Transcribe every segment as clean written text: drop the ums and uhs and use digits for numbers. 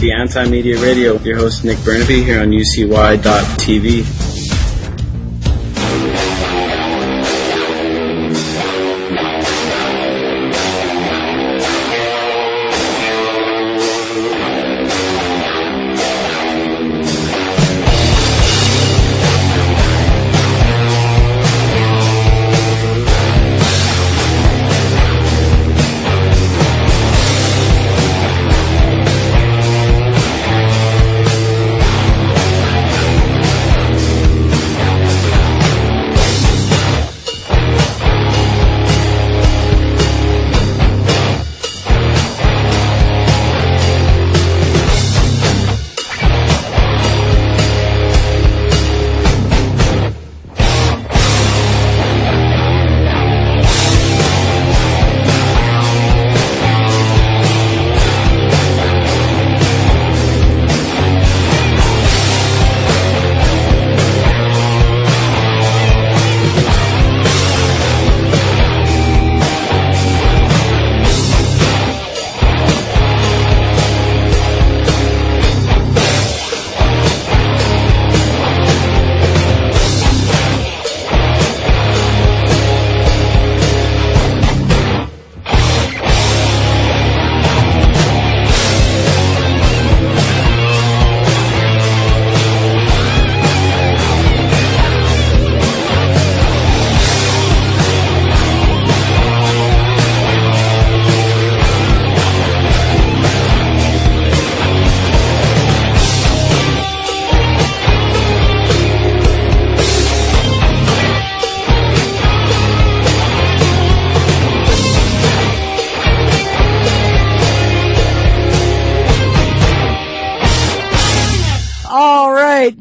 the Anti-Media Radio. Your host, Nick Burnaby, here on UCY.tv.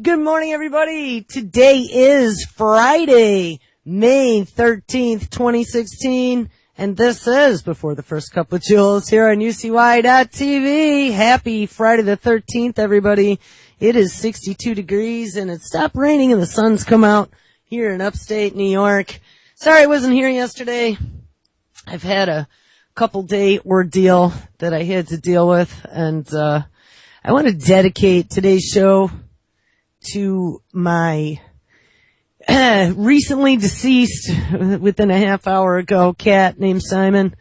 Good morning, everybody. Today is Friday, May 13th, 2016, and this is Before the First Cup of Jules here on UCY.tv. Happy Friday the 13th, everybody. It is 62 degrees, and it stopped raining, and the sun's come out here in upstate New York. Sorry I wasn't here yesterday. I've had a couple-day ordeal that I had to deal with, and I want to dedicate today's show to my recently deceased, within a half hour ago, cat named Simon.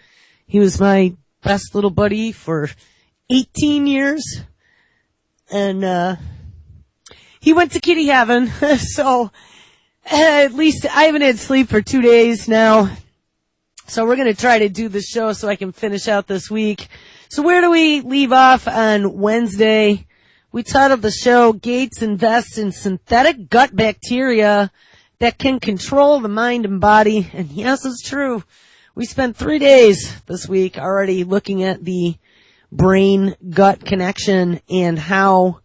He was my best little buddy for 18 years, and he went to kitty heaven, so at least I haven't had sleep for 2 days now. So we're going to try to do the show so I can finish out this week. So where do we leave off on Wednesday? We titled the show, Gates Invests in Synthetic Gut Bacteria That Can Control the Mind and Body. And yes, it's true. We spent 3 days this week already looking at the brain-gut connection and how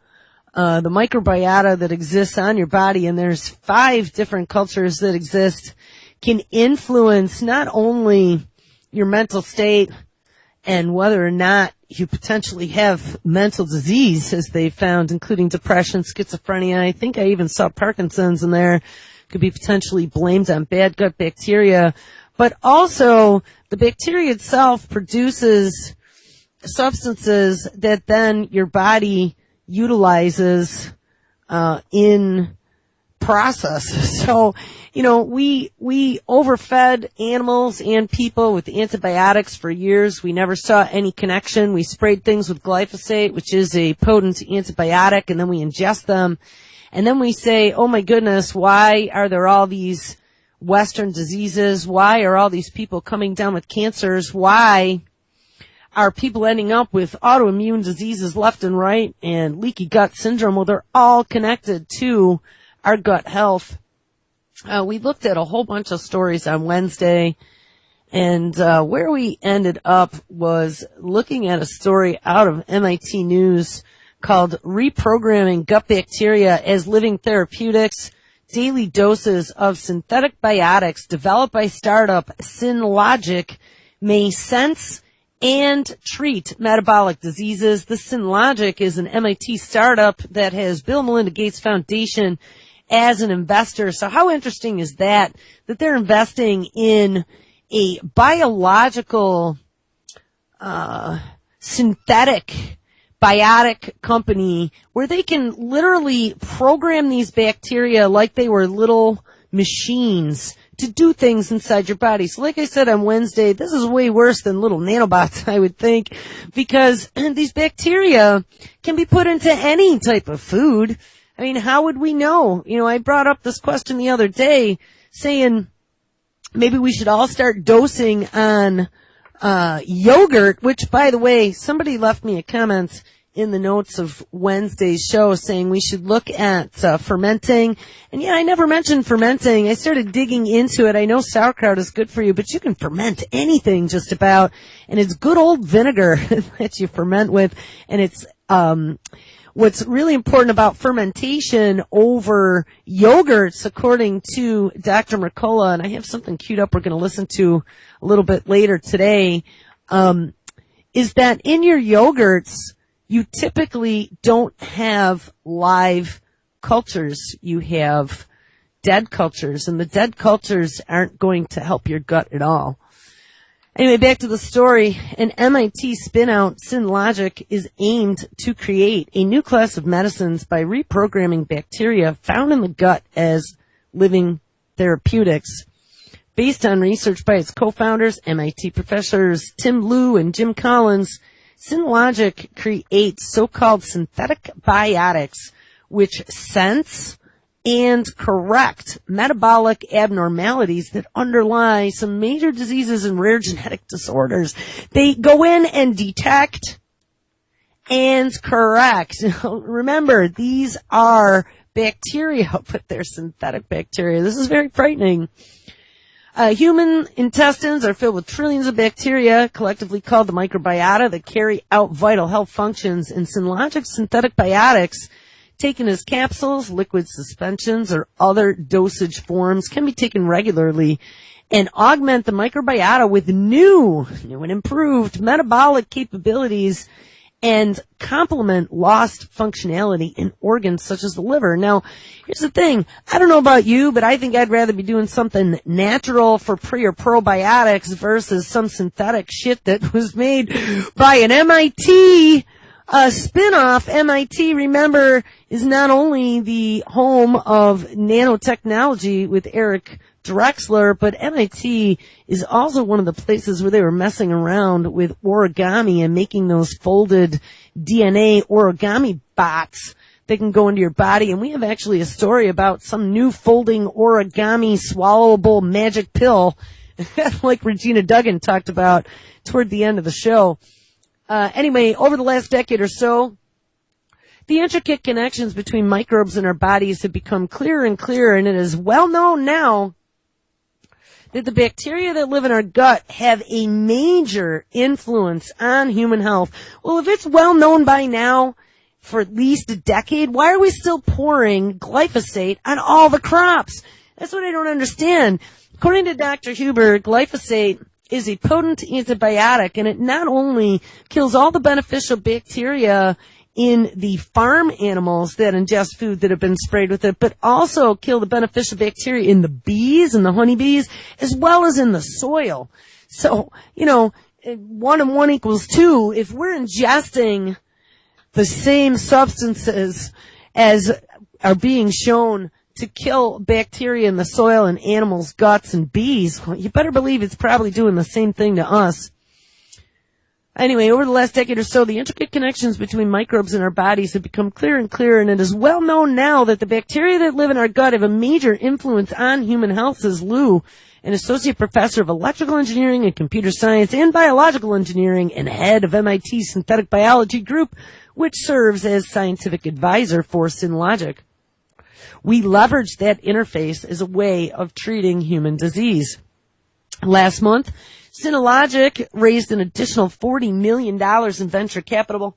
the microbiota that exists on your body, and there's 5 different cultures that exist, can influence not only your mental state and whether or not you potentially have mental disease, as they found, including depression, schizophrenia. I think I even saw Parkinson's in there. Could be potentially blamed on bad gut bacteria. But also, the bacteria itself produces substances that then your body utilizes in process. So, you know, we overfed animals and people with antibiotics for years. We never saw any connection. We sprayed things with glyphosate, which is a potent antibiotic, and then we ingest them. And then we say, oh my goodness, why are there all these Western diseases? Why are all these people coming down with cancers? Why are people ending up with autoimmune diseases left and right and leaky gut syndrome? Well, they're all connected to our gut health. We looked at a whole bunch of stories on Wednesday, and where we ended up was looking at a story out of MIT News called Reprogramming Gut Bacteria as Living Therapeutics, Daily Doses of Synthetic Biotics Developed by Startup Synlogic May Sense and Treat Metabolic Diseases. The Synlogic is an MIT startup that has Bill and Melinda Gates Foundation as an investor. So how interesting is that they're investing in a biological, synthetic biotic company where they can literally program these bacteria like they were little machines to do things inside your body. So like I said on Wednesday, this is way worse than little nanobots, I would think, because these bacteria can be put into any type of food. I mean, how would we know? You know, I brought up this question the other day saying maybe we should all start dosing on yogurt, which, by the way, somebody left me a comment in the notes of Wednesday's show saying we should look at fermenting. And yeah, I never mentioned fermenting. I started digging into it. I know sauerkraut is good for you, but you can ferment anything just about. And it's good old vinegar that you ferment with. And it's what's really important about fermentation over yogurts, according to Dr. Mercola, and I have something queued up we're going to listen to a little bit later today, is that in your yogurts, you typically don't have live cultures. You have dead cultures, and the dead cultures aren't going to help your gut at all. Anyway, back to the story. An MIT spin-out, Synlogic, is aimed to create a new class of medicines by reprogramming bacteria found in the gut as living therapeutics. Based on research by its co-founders, MIT professors Tim Liu and Jim Collins, Synlogic creates so-called synthetic biotics which sense and correct metabolic abnormalities that underlie some major diseases and rare genetic disorders. They go in and detect and correct. Remember, these are bacteria, but they're synthetic bacteria. This is very frightening. Human intestines are filled with trillions of bacteria, collectively called the microbiota, that carry out vital health functions. And Synlogic synthetic biotics, taken as capsules, liquid suspensions, or other dosage forms, can be taken regularly and augment the microbiota with new and improved metabolic capabilities and complement lost functionality in organs such as the liver. Now, here's the thing. I don't know about you, but I think I'd rather be doing something natural for pre or probiotics versus some synthetic shit that was made by an MIT spin-off. MIT, remember, is not only the home of nanotechnology with Eric Drexler, but MIT is also one of the places where they were messing around with origami and making those folded DNA origami bots that can go into your body. And we have actually a story about some new folding origami swallowable magic pill like Regina Duggan talked about toward the end of the show. Anyway, over the last decade or so, the intricate connections between microbes in our bodies have become clearer and clearer, and it is well known now that the bacteria that live in our gut have a major influence on human health. Well, if it's well known by now for at least a decade, why are we still pouring glyphosate on all the crops? That's what I don't understand. According to Dr. Huber, glyphosate is a potent antibiotic, and it not only kills all the beneficial bacteria in the farm animals that ingest food that have been sprayed with it, but also kill the beneficial bacteria in the bees and the honeybees, as well as in the soil. So, 1 and 1 equals 2. If we're ingesting the same substances as are being shown to kill bacteria in the soil and animals' guts and bees, well, you better believe it's probably doing the same thing to us. Anyway, over the last decade or so, the intricate connections between microbes in our bodies have become clearer and clearer, and it is well known now that the bacteria that live in our gut have a major influence on human health, says Liu, an associate professor of electrical engineering and computer science and biological engineering and head of MIT's synthetic biology group, which serves as scientific advisor for Synlogic. We leverage that interface as a way of treating human disease. Last month, Synlogic raised an additional $40 million in venture capital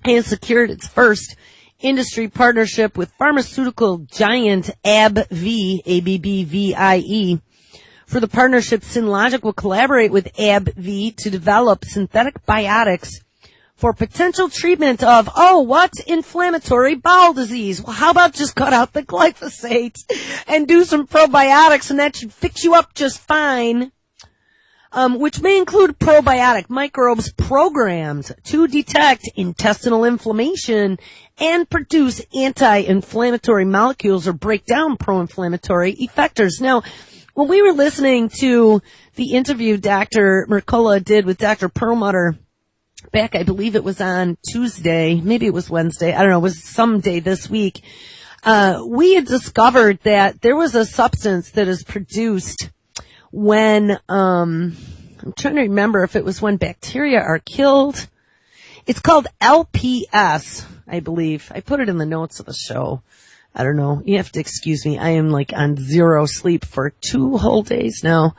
and secured its first industry partnership with pharmaceutical giant AbbVie, AbbVie. For the partnership, Synlogic will collaborate with AbbVie to develop synthetic biotics for potential treatment of, inflammatory bowel disease. Well, how about just cut out the glyphosate and do some probiotics, and that should fix you up just fine. which may include probiotic microbes programmed to detect intestinal inflammation and produce anti-inflammatory molecules or break down pro-inflammatory effectors. Now, when we were listening to the interview Dr. Mercola did with Dr. Perlmutter back, I believe it was on Tuesday, maybe it was Wednesday, I don't know, it was some day this week, we had discovered that there was a substance that is produced when, I'm trying to remember if it was when bacteria are killed. It's called LPS, I believe. I put it in the notes of the show. I don't know. You have to excuse me. I am like on zero sleep for 2 whole days now.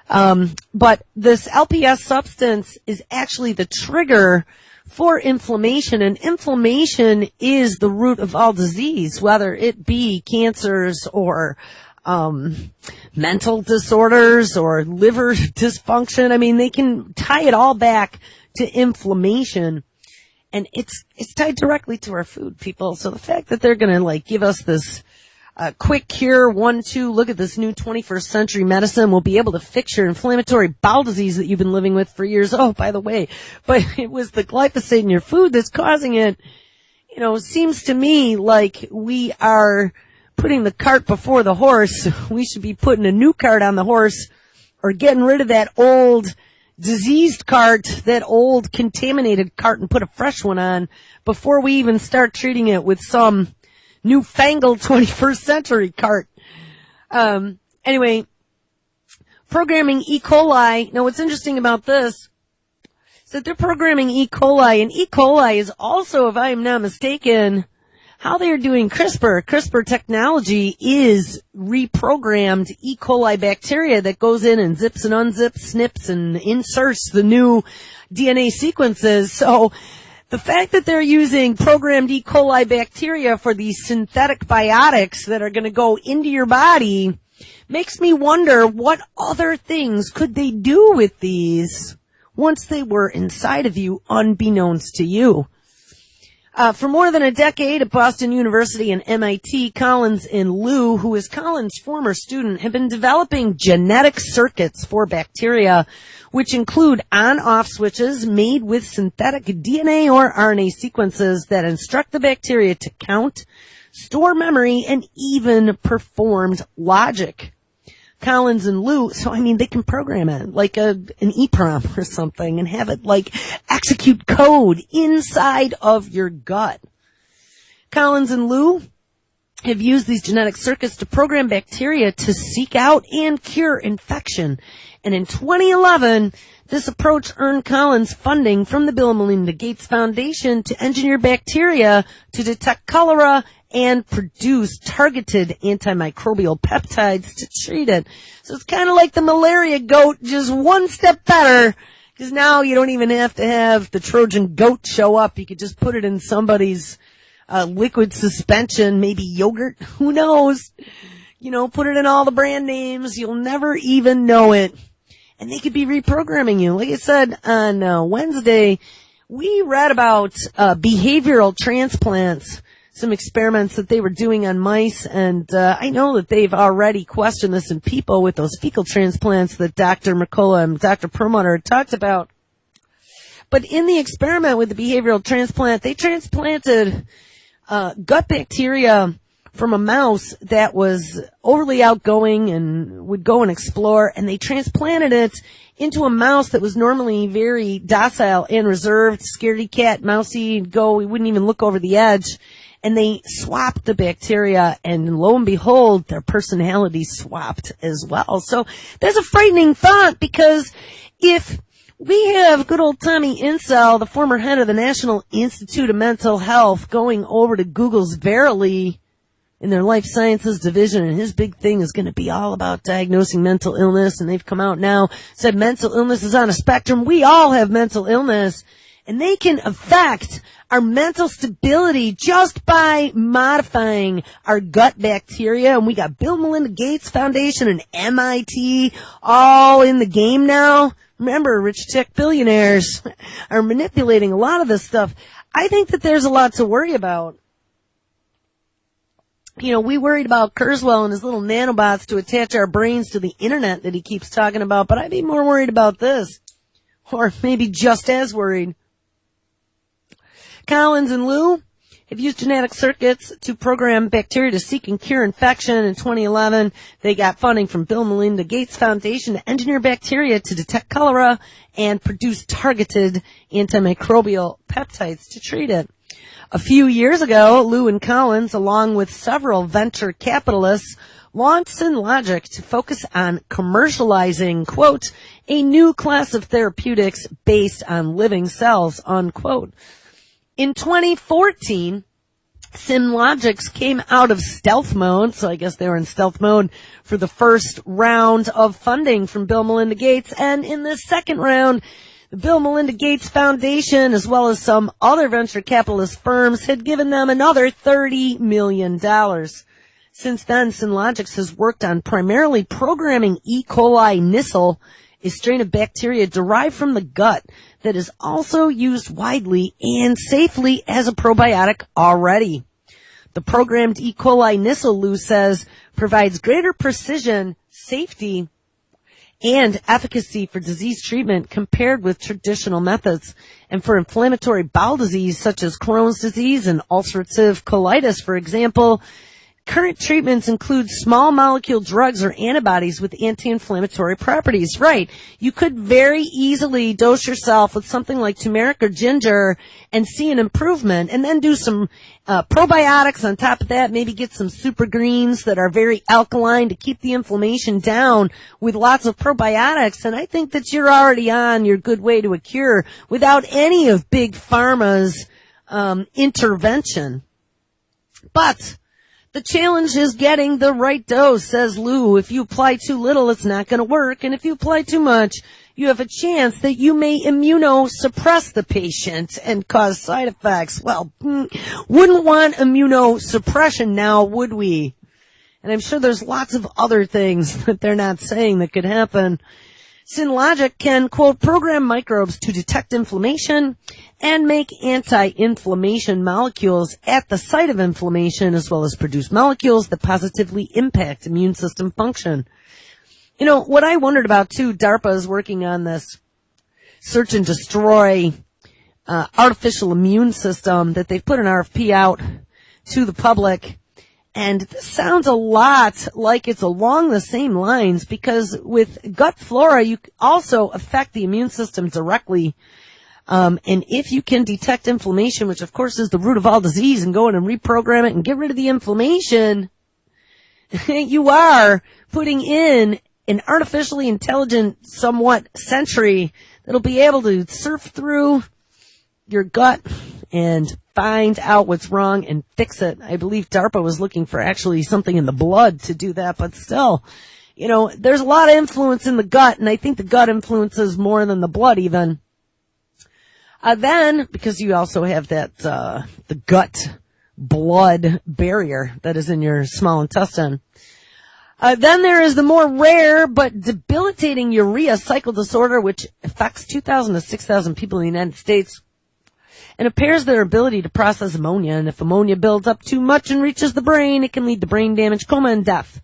But this LPS substance is actually the trigger for inflammation, and inflammation is the root of all disease, whether it be cancers or mental disorders or liver dysfunction. I mean, they can tie it all back to inflammation, and it's tied directly to our food, people. So the fact that they're going to like give us this quick cure, 1-2, look at this new 21st century medicine, will be able to fix your inflammatory bowel disease that you've been living with for years. Oh, by the way, but it was the glyphosate in your food that's causing it. You know, it seems to me like we are putting the cart before the horse. We should be putting a new cart on the horse or getting rid of that old diseased cart, that old contaminated cart, and put a fresh one on before we even start treating it with some newfangled 21st century cart. Anyway, programming E. coli. Now, what's interesting about this is that they're programming E. coli, and E. coli is also, if I am not mistaken, how they are doing CRISPR. CRISPR technology is reprogrammed E. coli bacteria that goes in and zips and unzips, snips and inserts the new DNA sequences. So the fact that they're using programmed E. coli bacteria for these synthetic biotics that are going to go into your body makes me wonder what other things could they do with these once they were inside of you, unbeknownst to you. For more than a decade at Boston University and MIT, Collins and Liu, who is Collins' former student, have been developing genetic circuits for bacteria, which include on-off switches made with synthetic DNA or RNA sequences that instruct the bacteria to count, store memory, and even performed logic. Collins and Liu, so I mean, they can program it like an EEPROM or something and have it like execute code inside of your gut. Collins and Liu have used these genetic circuits to program bacteria to seek out and cure infection. And in 2011, this approach earned Collins funding from the Bill and Melinda Gates Foundation to engineer bacteria to detect cholera and produce targeted antimicrobial peptides to treat it. So it's kind of like the malaria goat, just one step better, because now you don't even have to have the Trojan goat show up. You could just put it in somebody's liquid suspension, maybe yogurt, who knows? You know, put it in all the brand names. You'll never even know it. And they could be reprogramming you. Like I said on Wednesday, we read about behavioral transplants, some experiments that they were doing on mice, and I know that they've already questioned this in people with those fecal transplants that Dr. Mercola and Dr. Perlmutter had talked about. But in the experiment with the behavioral transplant, they transplanted gut bacteria from a mouse that was overly outgoing and would go and explore, and they transplanted it into a mouse that was normally very docile and reserved, scaredy cat, mousy, he wouldn't even look over the edge. And they swapped the bacteria, and lo and behold, their personalities swapped as well. So that's a frightening thought, because if we have good old Tommy Insel, the former head of the National Institute of Mental Health, going over to Google's Verily in their life sciences division, and his big thing is going to be all about diagnosing mental illness, and they've come out now, said mental illness is on a spectrum. We all have mental illness, and they can affect our mental stability just by modifying our gut bacteria. And we got Bill and Melinda Gates Foundation and MIT all in the game now. Remember, rich tech billionaires are manipulating a lot of this stuff. I think that there's a lot to worry about. We worried about Kurzweil and his little nanobots to attach our brains to the internet that he keeps talking about, but I'd be more worried about this. Or maybe just as worried. Collins and Liu have used genetic circuits to program bacteria to seek and cure infection. In 2011, they got funding from Bill and Melinda Gates Foundation to engineer bacteria to detect cholera and produce targeted antimicrobial peptides to treat it. A few years ago, Liu and Collins, along with several venture capitalists, launched Synlogic to focus on commercializing, quote, a new class of therapeutics based on living cells, unquote. In 2014, Synlogics came out of stealth mode, so I guess they were in stealth mode for the first round of funding from Bill and Melinda Gates, and in the second round, the Bill and Melinda Gates Foundation, as well as some other venture capitalist firms, had given them another $30 million. Since then, Synlogics has worked on primarily programming E. coli Nissl, a strain of bacteria derived from the gut that is also used widely and safely as a probiotic already. The programmed E. coli Nissl, Liu says, provides greater precision, safety, and efficacy for disease treatment compared with traditional methods. And for inflammatory bowel disease such as Crohn's disease and ulcerative colitis, for example, current treatments include small molecule drugs or antibodies with anti-inflammatory properties. Right. You could very easily dose yourself with something like turmeric or ginger and see an improvement, and then do some probiotics on top of that, maybe get some super greens that are very alkaline to keep the inflammation down with lots of probiotics, and I think that you're already on your good way to a cure without any of Big Pharma's intervention. But the challenge is getting the right dose, says Liu. If you apply too little, it's not going to work. And if you apply too much, you have a chance that you may immunosuppress the patient and cause side effects. Well, wouldn't want immunosuppression now, would we? And I'm sure there's lots of other things that they're not saying that could happen. Synlogic can, quote, program microbes to detect inflammation and make anti-inflammation molecules at the site of inflammation, as well as produce molecules that positively impact immune system function. What I wondered about too, DARPA is working on this search and destroy artificial immune system that they've put an RFP out to the public. And this sounds a lot like it's along the same lines, because with gut flora, you also affect the immune system directly. And if you can detect inflammation, which of course is the root of all disease, and go in and reprogram it and get rid of the inflammation, you are putting in an artificially intelligent, somewhat sentry that'll be able to surf through your gut and find out what's wrong and fix it. I believe DARPA was looking for actually something in the blood to do that, but still, there's a lot of influence in the gut, and I think the gut influences more than the blood even. Then, because you also have that, the gut-blood barrier that is in your small intestine. Then there is the more rare but debilitating urea cycle disorder, which affects 2,000 to 6,000 people in the United States. And impairs their ability to process ammonia, and if ammonia builds up too much and reaches the brain, it can lead to brain damage, coma, and death.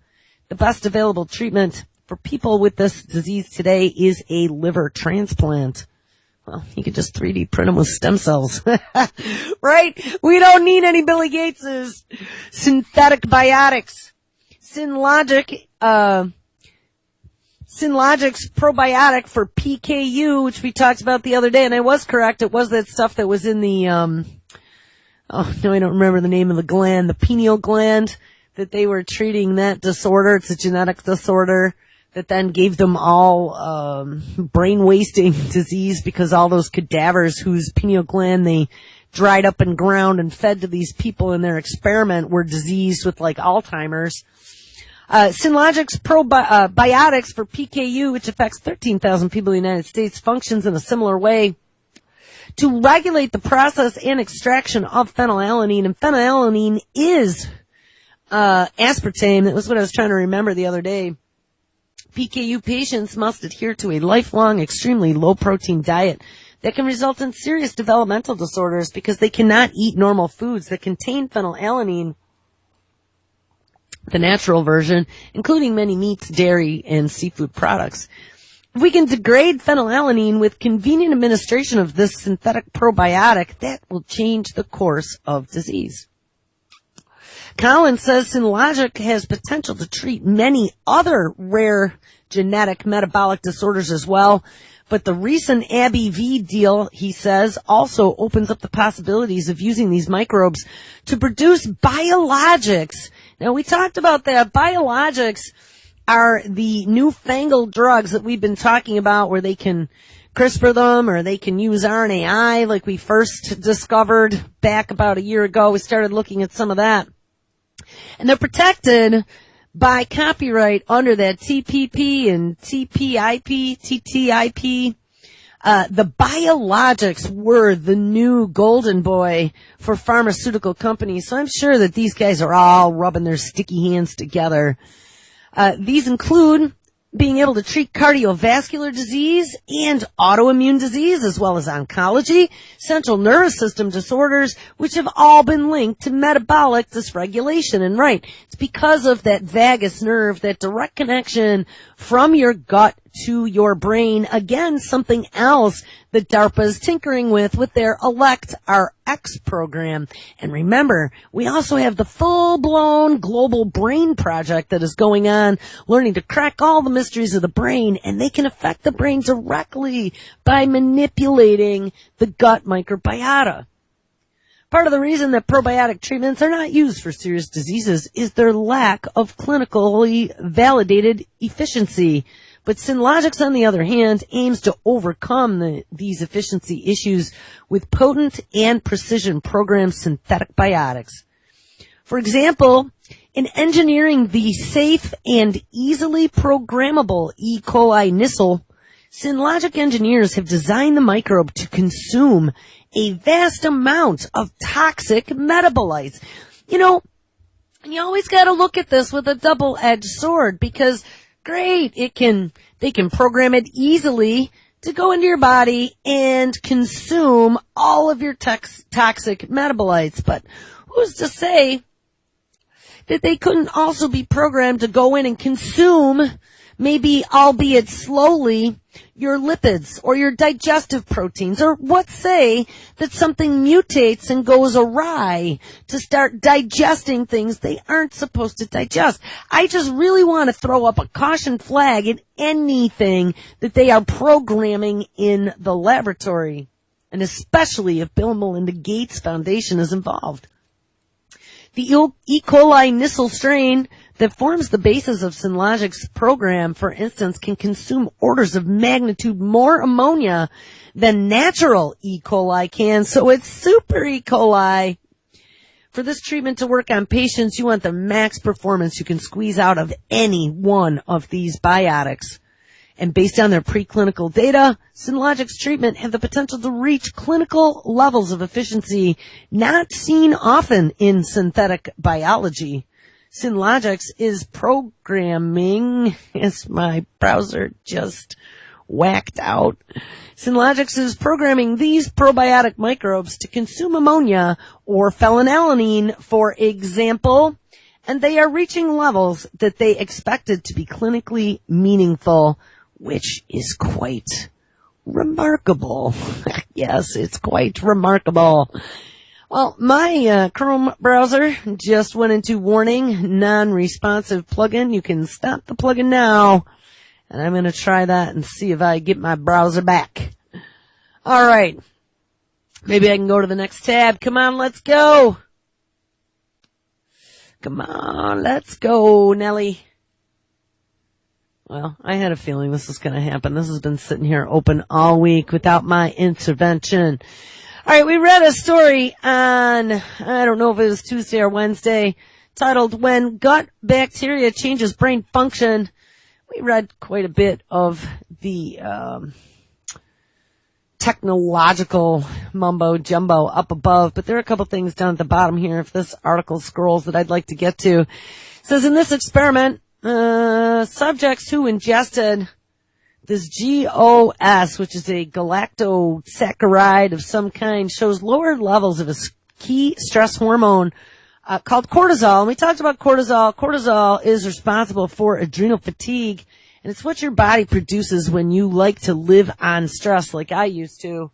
The best available treatment for people with this disease today is a liver transplant. Well, you could just 3D print them with stem cells. Right? We don't need any Billy Gates's synthetic biotics. Synlogic's probiotic for PKU, which we talked about the other day, and I was correct. It was that stuff that was in the, I don't remember the name of the gland, the pineal gland, that they were treating that disorder. It's a genetic disorder that then gave them all, brain wasting disease, because all those cadavers whose pineal gland they dried up and ground and fed to these people in their experiment were diseased with like Alzheimer's. Synlogic's probiotics for PKU, which affects 13,000 people in the United States, functions in a similar way to regulate the process and extraction of phenylalanine. And phenylalanine is aspartame. That was what I was trying to remember the other day. PKU patients must adhere to a lifelong, extremely low-protein diet that can result in serious developmental disorders because they cannot eat normal foods that contain phenylalanine. the natural version, including many meats, dairy, and seafood products. If we can degrade phenylalanine with convenient administration of this synthetic probiotic, that will change the course of disease. Collins says Synlogic has potential to treat many other rare genetic metabolic disorders as well, but the recent AbbVie deal, he says, also opens up the possibilities of using these microbes to produce biologics. Now, we talked about that. Biologics are the newfangled drugs that we've been talking about where they can CRISPR them or they can use RNAi like we first discovered back about a year ago. We started looking at some of that. And they're protected by copyright under that TPP and TTIP. The biologics were the new golden boy for pharmaceutical companies. So I'm sure that these guys are all rubbing their sticky hands together. These include being able to treat cardiovascular disease and autoimmune disease, as well as oncology, central nervous system disorders, which have all been linked to metabolic dysregulation. And right, it's because of that vagus nerve, that direct connection from your gut to your brain. Again, something else that DARPA is tinkering with their Elect RX program. And remember, we also have the full-blown global brain project that is going on, learning to crack all the mysteries of the brain, and they can affect the brain directly by manipulating the gut microbiota. Part of the reason that probiotic treatments are not used for serious diseases is their lack of clinically validated efficiency. But Synlogics, on the other hand, aims to overcome these efficiency issues with potent and precision programmed synthetic biotics. For example, in engineering the safe and easily programmable E. coli Nissle, Synlogic engineers have designed the microbe to consume a vast amount of toxic metabolites. You know, you always got to look at this with a double-edged sword because great, they can program it easily to go into your body and consume all of your toxic metabolites. But who's to say that they couldn't also be programmed to go in and consume, maybe albeit slowly, your lipids or your digestive proteins? Or what say that something mutates and goes awry to start digesting things they aren't supposed to digest? I just really want to throw up a caution flag at anything that they are programming in the laboratory, and especially if Bill and Melinda Gates Foundation is involved. The E. coli Nissle strain that forms the basis of Synlogic's program, for instance, can consume orders of magnitude more ammonia than natural E. coli can, so it's super E. coli. For this treatment to work on patients, you want the max performance you can squeeze out of any one of these biotics. And based on their preclinical data, Synlogic's treatment have the potential to reach clinical levels of efficiency not seen often in synthetic biology. Synlogic's is programming, as my browser just whacked out. Synlogic's is programming these probiotic microbes to consume ammonia or phenylalanine, for example, and they are reaching levels that they expected to be clinically meaningful, which is quite remarkable. Yes, it's quite remarkable. Well, my Chrome browser just went into warning, non-responsive plugin. You can stop the plugin now, and I'm going to try that and see if I get my browser back. All right. Maybe I can go to the next tab. Come on, let's go. Come on, let's go, Nelly. Well, I had a feeling this was going to happen. This has been sitting here open all week without my intervention. All right, we read a story on, I don't know if it was Tuesday or Wednesday, titled When Gut Bacteria Changes Brain Function. We read quite a bit of the technological mumbo-jumbo up above, but there are a couple things down at the bottom here, if this article scrolls, that I'd like to get to. It says, in this experiment, subjects who ingested this GOS, which is a galactosaccharide of some kind, shows lower levels of a key stress hormone, called cortisol. And we talked about cortisol. Cortisol is responsible for adrenal fatigue, and it's what your body produces when you like to live on stress like I used to.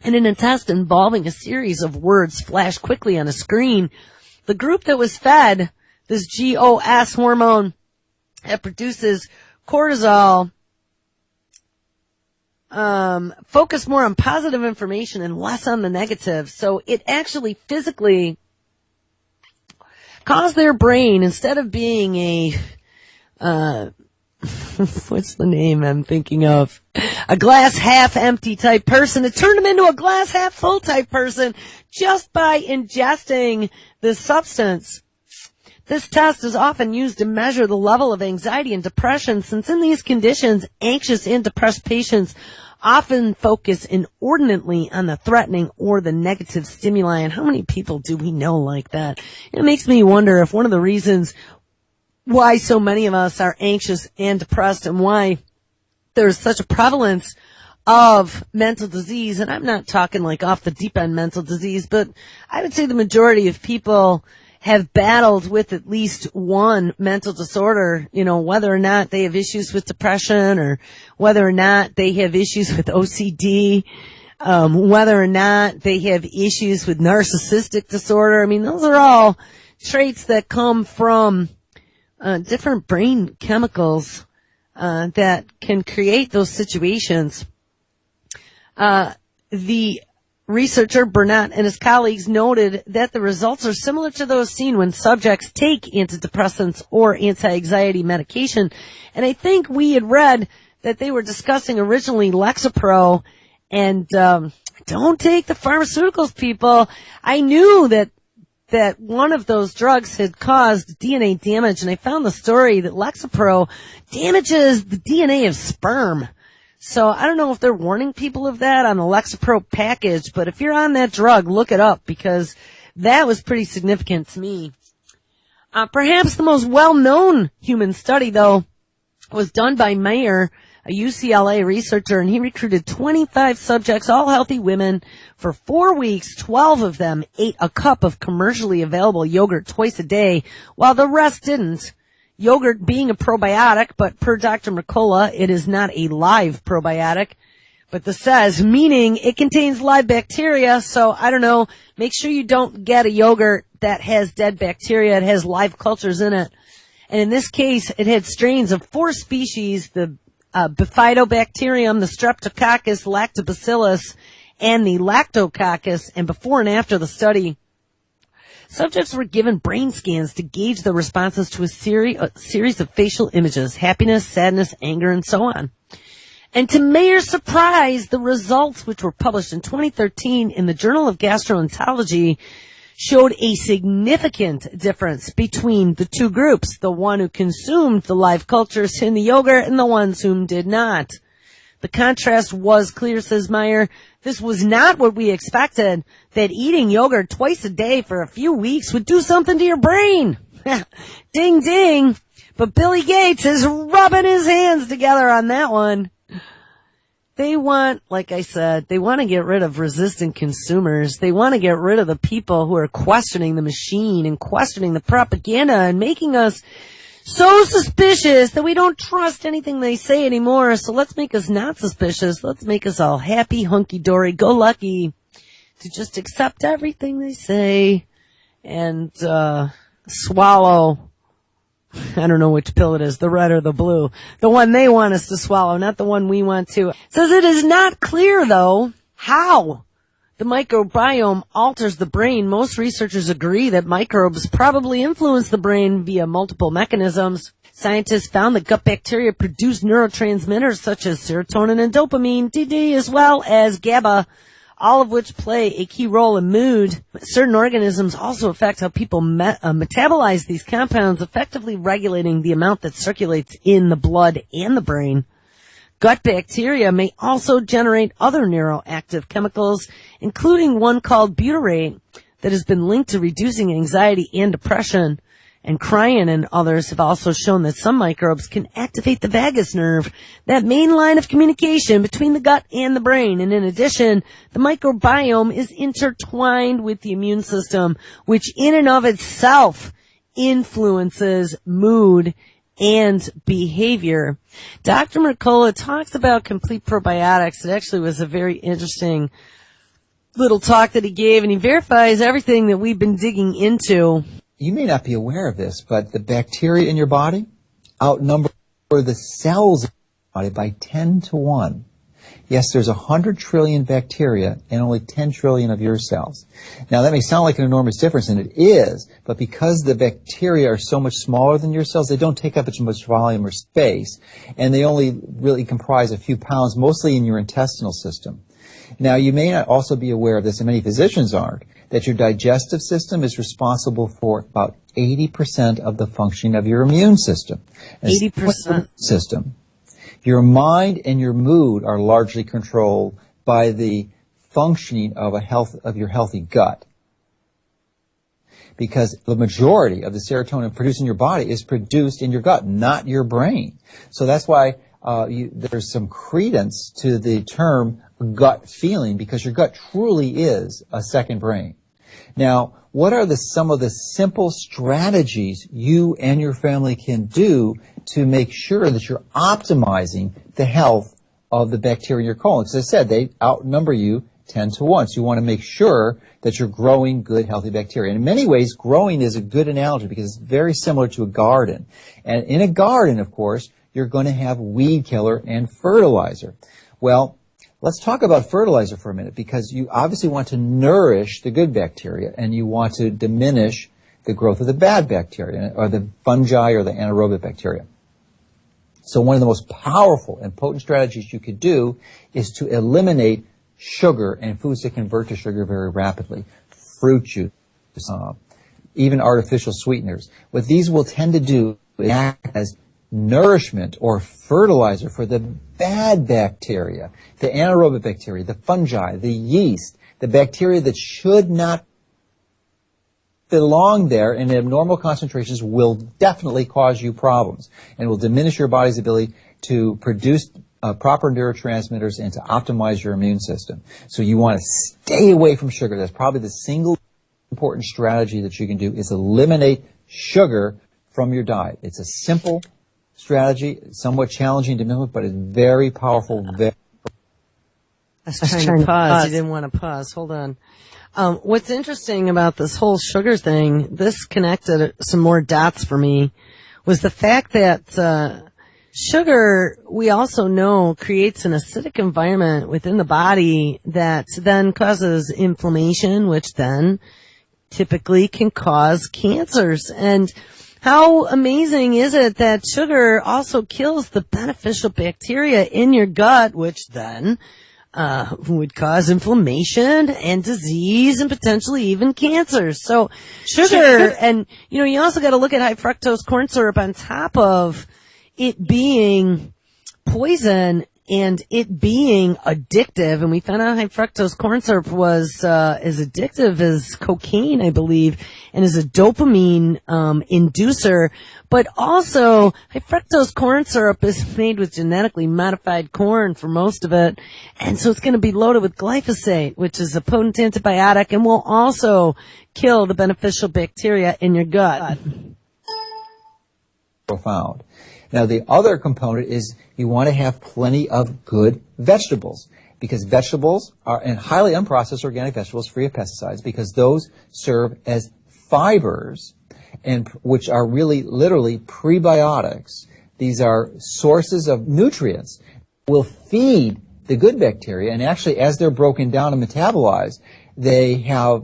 And in a test involving a series of words flashed quickly on a screen, the group that was fed this GOS hormone that produces cortisol focused more on positive information and less on the negative. So it actually physically caused their brain, instead of being a what's the name I'm thinking of? A glass half empty type person. It turned them into a glass half full type person just by ingesting this substance. This test is often used to measure the level of anxiety and depression, since in these conditions, anxious and depressed patients often focus inordinately on the threatening or the negative stimuli. And how many people do we know like that? It makes me wonder if one of the reasons why so many of us are anxious and depressed, and why there's such a prevalence of mental disease, and I'm not talking like off the deep end mental disease, but I would say the majority of people have battled with at least one mental disorder, whether or not they have issues with depression, or whether or not they have issues with OCD, whether or not they have issues with narcissistic disorder. I mean, those are all traits that come from different brain chemicals that can create those situations. The researcher Burnett and his colleagues noted that the results are similar to those seen when subjects take antidepressants or anti-anxiety medication. And I think we had read that they were discussing originally Lexapro, and don't take the pharmaceuticals, people. I knew that one of those drugs had caused DNA damage, and I found the story that Lexapro damages the DNA of sperm. So I don't know if they're warning people of that on the Lexapro package, but if you're on that drug, look it up, because that was pretty significant to me. Perhaps the most well-known human study, though, was done by Mayer, a UCLA researcher, and he recruited 25 subjects, all healthy women. For 4 weeks, 12 of them ate a cup of commercially available yogurt twice a day, while the rest didn't. Yogurt being a probiotic, but per Dr. Mercola, it is not a live probiotic. But this says, meaning it contains live bacteria, so I don't know, make sure you don't get a yogurt that has dead bacteria. It has live cultures in it. And in this case, it had strains of 4 species, the Bifidobacterium, the Streptococcus, Lactobacillus, and the Lactococcus. And before and after the study, subjects were given brain scans to gauge the responses to a series of facial images: happiness, sadness, anger, and so on. And to Mayer's surprise, the results, which were published in 2013 in the Journal of Gastroenterology, showed a significant difference between the two groups, the one who consumed the live cultures in the yogurt and the ones whom did not. The contrast was clear, says Meyer. This was not what we expected, that eating yogurt twice a day for a few weeks would do something to your brain. Ding, ding. But Billy Gates is rubbing his hands together on that one. They want, like I said, they want to get rid of resistant consumers. They want to get rid of the people who are questioning the machine and questioning the propaganda and making us so suspicious that we don't trust anything they say anymore. So let's make us not suspicious. Let's make us all happy, hunky-dory, go lucky to just accept everything they say and swallow. I don't know which pill it is, the red or the blue. The one they want us to swallow, not the one we want to. It says it is not clear, though, how the microbiome alters the brain. Most researchers agree that microbes probably influence the brain via multiple mechanisms. Scientists found that gut bacteria produce neurotransmitters such as serotonin and dopamine, DD, as well as GABA, all of which play a key role in mood. Certain organisms also affect how people metabolize these compounds, effectively regulating the amount that circulates in the blood and the brain. Gut bacteria may also generate other neuroactive chemicals, including one called butyrate that has been linked to reducing anxiety and depression. And Cryan and others have also shown that some microbes can activate the vagus nerve, that main line of communication between the gut and the brain. And in addition, the microbiome is intertwined with the immune system, which in and of itself influences mood and behavior. Dr. Mercola talks about complete probiotics. It actually was a very interesting little talk that he gave, and he verifies everything that we've been digging into. You may not be aware of this, but the bacteria in your body outnumber the cells in your body by 10 to 1. Yes, there's 100 trillion bacteria and only 10 trillion of your cells. Now, that may sound like an enormous difference, and it is, but because the bacteria are so much smaller than your cells, they don't take up as much volume or space, and they only really comprise a few pounds, mostly in your intestinal system. Now, you may not also be aware of this, and many physicians aren't, that your digestive system is responsible for about 80% of the functioning of your immune system. 80%? System. Your mind and your mood are largely controlled by the functioning of your healthy gut. Because the majority of the serotonin produced in your body is produced in your gut, not your brain. So that's why there's some credence to the term gut feeling, because your gut truly is a second brain. Now, what are some of the simple strategies you and your family can do to make sure that you're optimizing the health of the bacteria in your colon? As I said, they outnumber you 10 to 1. So you want to make sure that you're growing good, healthy bacteria. And in many ways, growing is a good analogy because it's very similar to a garden. And in a garden, of course, you're going to have weed killer and fertilizer. Well, let's talk about fertilizer for a minute, because you obviously want to nourish the good bacteria and you want to diminish the growth of the bad bacteria, or the fungi or the anaerobic bacteria. So one of the most powerful and potent strategies you could do is to eliminate sugar and foods that convert to sugar very rapidly. Fruit juice, even artificial sweeteners. What these will tend to do is act as nourishment or fertilizer for the bad bacteria, the anaerobic bacteria, the fungi, the yeast, the bacteria that should not belong there in abnormal concentrations will definitely cause you problems and will diminish your body's ability to produce proper neurotransmitters and to optimize your immune system. So you want to stay away from sugar. That's probably the single important strategy that you can do, is eliminate sugar from your diet. It's a simple strategy, somewhat challenging to implement, but it's very powerful. I was trying to pause. You didn't want to pause. Hold on. What's interesting about this whole sugar thing, this connected some more dots for me, was the fact that sugar, we also know, creates an acidic environment within the body that then causes inflammation, which then typically can cause cancers. And how amazing is it that sugar also kills the beneficial bacteria in your gut, which then would cause inflammation and disease and potentially even cancer. So sugar, and you also got to look at high fructose corn syrup on top of it being poison and it being addictive. And we found out high fructose corn syrup was as addictive as cocaine, I believe, and is a dopamine inducer. But also, high fructose corn syrup is made with genetically modified corn for most of it, and so it's going to be loaded with glyphosate, which is a potent antibiotic and will also kill the beneficial bacteria in your gut. Profound. Now, the other component is you want to have plenty of good vegetables, because vegetables are, and highly unprocessed organic vegetables free of pesticides, because those serve as fibers, and which are really literally prebiotics. These are sources of nutrients, will feed the good bacteria, and actually as they're broken down and metabolized, they have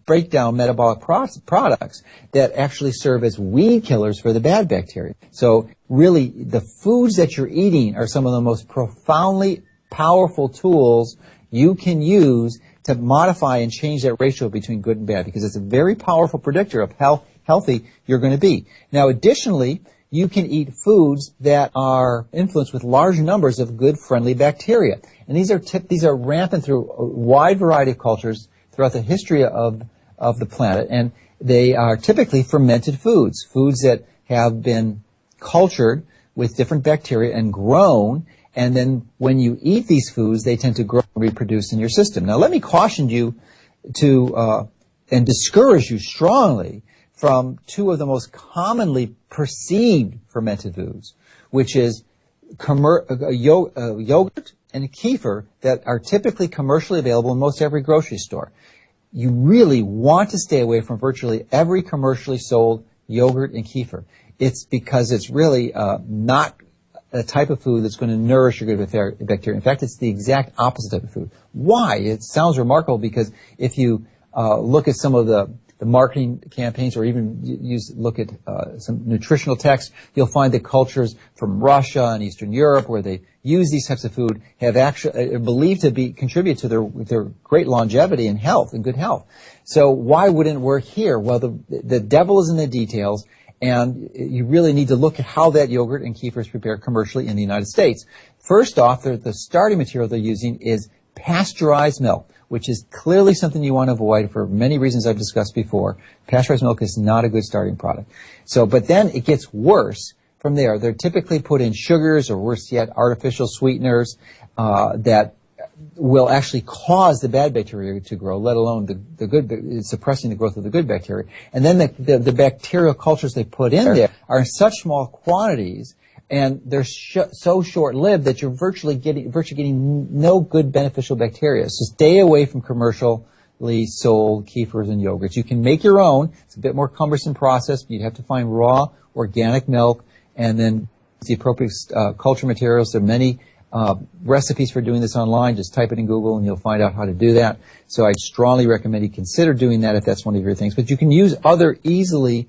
breakdown metabolic products that actually serve as weed killers for the bad bacteria. So really, the foods that you're eating are some of the most profoundly powerful tools you can use to modify and change that ratio between good and bad, because it's a very powerful predictor of how healthy you're going to be. Now, additionally, you can eat foods that are influenced with large numbers of good, friendly bacteria. And these are rampant through a wide variety of cultures throughout the history of the planet. And They are typically fermented foods, foods that have been cultured with different bacteria and grown, and then when you eat these foods, they tend to grow and reproduce in your system. Now, let me caution you to and discourage you strongly from two of the most commonly perceived fermented foods, which is yogurt and kefir that are typically commercially available in most every grocery store. You really want to stay away from virtually every commercially sold yogurt and kefir. It's because it's really not a type of food that's going to nourish your good bacteria. In fact, it's the exact opposite type of food. Why? It sounds remarkable because if you look at some of the marketing campaigns or even look at some nutritional texts, you'll find that cultures from Russia and Eastern Europe where they use these types of food have actually believed to contribute to their great longevity and health and good health. So why wouldn't it work here? Well, the devil is in the details, and you really need to look at how that yogurt and kefir is prepared commercially in the United States. First off, the starting material they're using is pasteurized milk, which is clearly something you want to avoid for many reasons I've discussed before. Pasteurized milk is not a good starting product. But then it gets worse from there. They're typically put in sugars or worse yet, artificial sweeteners that will actually cause the bad bacteria to grow, let alone the good, suppressing the growth of the good bacteria. And then the bacterial cultures they put in there are in such small quantities, and they're so short-lived that you're virtually getting no good beneficial bacteria. So stay away from commercially sold kefirs and yogurts. You can make your own. It's a bit more cumbersome process, but you'd have to find raw, organic milk, and then the appropriate culture materials. There are many recipes for doing this online. Just type it in Google and you'll find out how to do that. So I'd strongly recommend you consider doing that if that's one of your things. But you can use other easier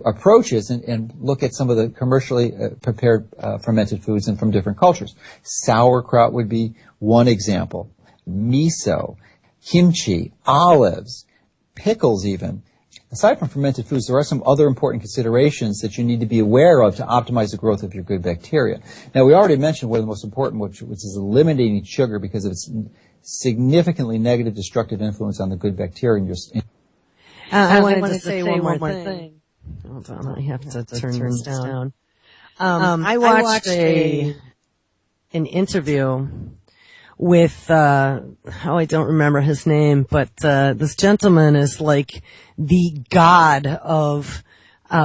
approaches and look at some of the commercially prepared fermented foods and from different cultures. Sauerkraut would be one example. Miso, kimchi, olives, pickles even. Aside from fermented foods, there are some other important considerations that you need to be aware of to optimize the growth of your good bacteria. Now, we already mentioned one of the most important, which is eliminating sugar because of its significantly negative destructive influence on the good bacteria in your I wanted to say one more thing. Hold on, I have to turn this down. I watched an interview with, I don't remember his name, but this gentleman is like the god of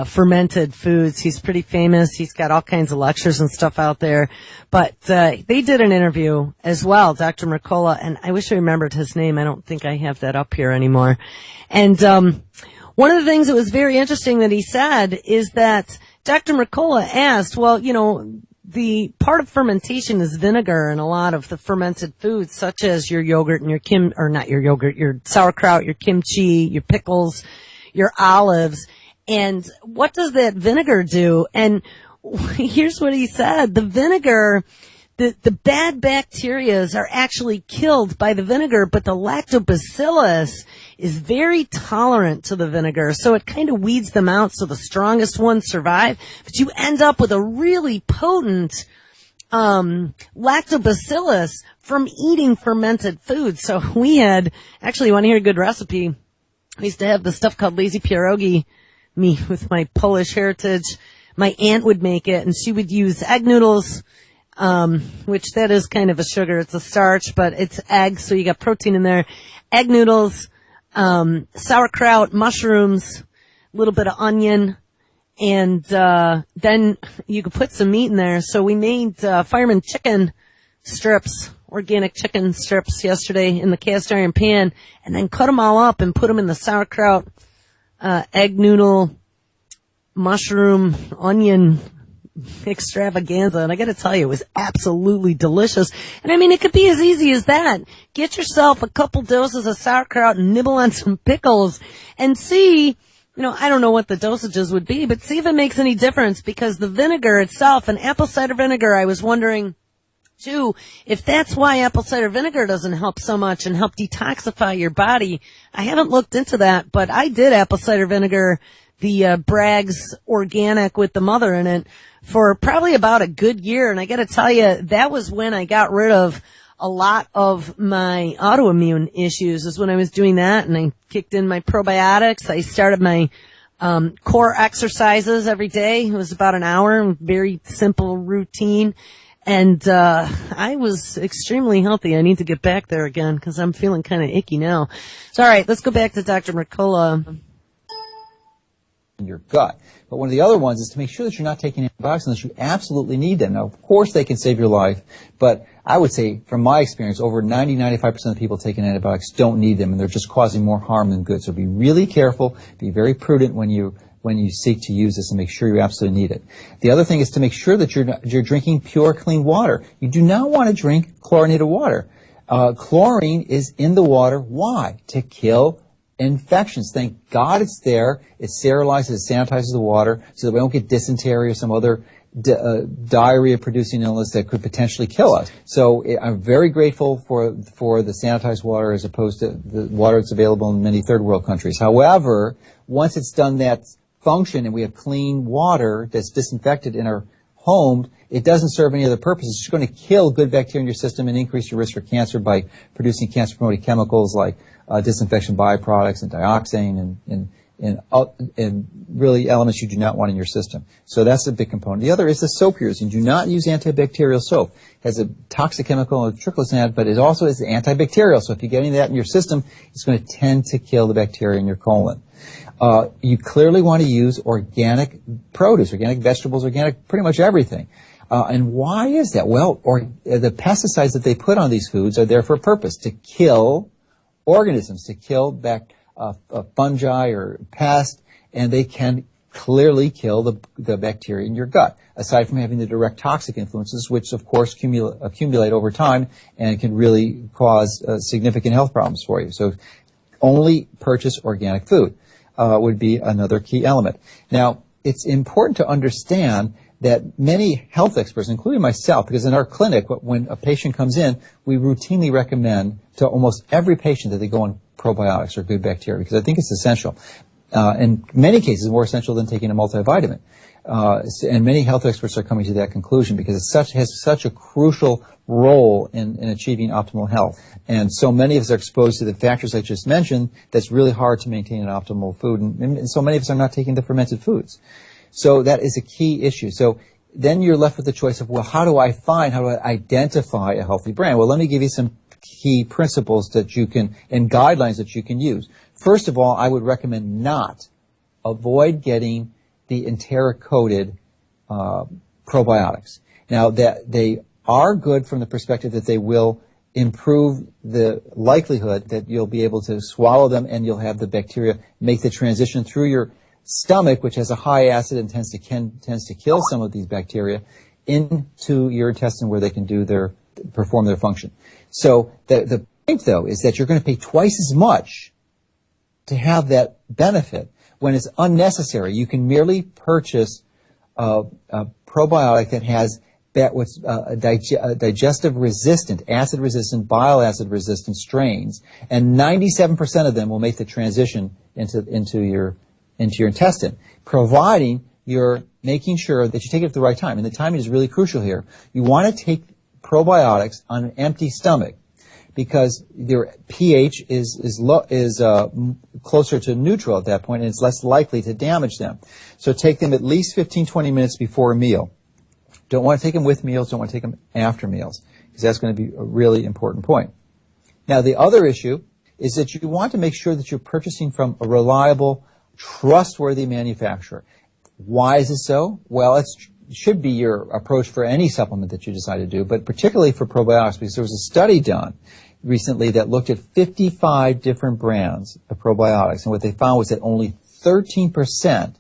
fermented foods. He's pretty famous. He's got all kinds of lectures and stuff out there. But they did an interview as well, Dr. Mercola, and I wish I remembered his name. I don't think I have that up here anymore. And one of the things that was very interesting that he said is that Dr. Mercola asked, well, the part of fermentation is vinegar in a lot of the fermented foods, such as your yogurt and your sauerkraut, your kimchi, your pickles, your olives. And what does that vinegar do? And here's what he said. The vinegar, the bad bacteria are actually killed by the vinegar, but the lactobacillus is very tolerant to the vinegar, so it kind of weeds them out so the strongest ones survive. But you end up with a really potent lactobacillus from eating fermented foods. So we had, actually, you want to hear a good recipe? We used to have this stuff called lazy pierogi. Me with my Polish heritage, my aunt would make it, and she would use egg noodles, which that is kind of a sugar. It's a starch, but it's eggs, so you got protein in there. Egg noodles, sauerkraut, mushrooms, a little bit of onion, and then you could put some meat in there. So we made fireman chicken strips, organic chicken strips yesterday in the cast iron pan, and then cut them all up and put them in the sauerkraut, egg noodle, mushroom, onion extravaganza. And I gotta tell you, it was absolutely delicious. And I mean, it could be as easy as that. Get yourself a couple doses of sauerkraut and nibble on some pickles and see, I don't know what the dosages would be, but see if it makes any difference, because the vinegar itself, and apple cider vinegar, I was wondering too, if that's why apple cider vinegar doesn't help so much and help detoxify your body. I haven't looked into that, but I did apple cider vinegar, the Bragg's organic with the mother in it, for probably about a good year. And I got to tell you, that was when I got rid of a lot of my autoimmune issues is when I was doing that, and I kicked in my probiotics. I started my core exercises every day. It was about an hour, very simple routine. And I was extremely healthy. I need to get back there again because I'm feeling kind of icky now. So, all right, let's go back to Dr. Mercola. In your gut. But one of the other ones is to make sure that you're not taking antibiotics unless you absolutely need them. Now, of course, they can save your life, but I would say, from my experience, over 90-95% of people taking antibiotics don't need them, and they're just causing more harm than good. So be really careful, be very prudent when you seek to use this, and make sure you absolutely need it. The other thing is to make sure that you're drinking pure, clean water. You do not want to drink chlorinated water. Chlorine is in the water. Why? To kill infections. Thank God it's there. It sterilizes, it sanitizes the water so that we don't get dysentery or some other diarrhea-producing illness that could potentially kill us. So I'm very grateful for the sanitized water as opposed to the water that's available in many third world countries. However, once it's done that function and we have clean water that's disinfected in our home, it doesn't serve any other purpose. It's just going to kill good bacteria in your system and increase your risk for cancer by producing cancer-promoting chemicals like disinfection byproducts and dioxane and really elements you do not want in your system. So that's a big component. The other is the soap you're using. Do not use antibacterial soap. It has a toxic chemical or triclosan, but it also is antibacterial. So if you're getting that in your system, it's going to tend to kill the bacteria in your colon. You clearly want to use organic produce, organic vegetables, organic pretty much everything. And why is that? Well, the pesticides that they put on these foods are there for a purpose, to kill organisms, to kill fungi or pests, and they can clearly kill the bacteria in your gut, aside from having the direct toxic influences, which of course accumulate over time and can really cause significant health problems for you. So only purchase organic food would be another key element. Now, it's important to understand that many health experts, including myself, because in our clinic, when a patient comes in, we routinely recommend to almost every patient that they go on probiotics or good bacteria, because I think it's essential. In many cases, more essential than taking a multivitamin. And many health experts are coming to that conclusion because it has such a crucial role in achieving optimal health. And so many of us are exposed to the factors I just mentioned that's really hard to maintain an optimal food. And so many of us are not taking the fermented foods. So that is a key issue. So then you're left with the choice of, well, how do I identify a healthy brand? Well, let me give you some key principles that you can, and guidelines that you can use. First of all, I would recommend avoid getting the enteric-coated probiotics. Now, that they are good from the perspective that they will improve the likelihood that you'll be able to swallow them and you'll have the bacteria make the transition through your stomach, which has a high acid and tends to kill some of these bacteria, into your intestine where they can perform their function. So the point, though, is that you're going to pay twice as much to have that benefit when it's unnecessary. You can merely purchase a probiotic that has what's digestive resistant, acid resistant, bile acid resistant strains, and 97% of them will make the transition into your intestine, providing you're making sure that you take it at the right time. And the timing is really crucial here. You want to take probiotics on an empty stomach because their pH is closer to neutral at that point, and it's less likely to damage them. So take them at least 15-20 minutes before a meal. Don't want to take them with meals, don't want to take them after meals, because that's going to be a really important point. Now, the other issue is that you want to make sure that you're purchasing from a reliable, trustworthy manufacturer. Why is this so? Well, it should be your approach for any supplement that you decide to do, but particularly for probiotics, because there was a study done recently that looked at 55 different brands of probiotics, and what they found was that only 13%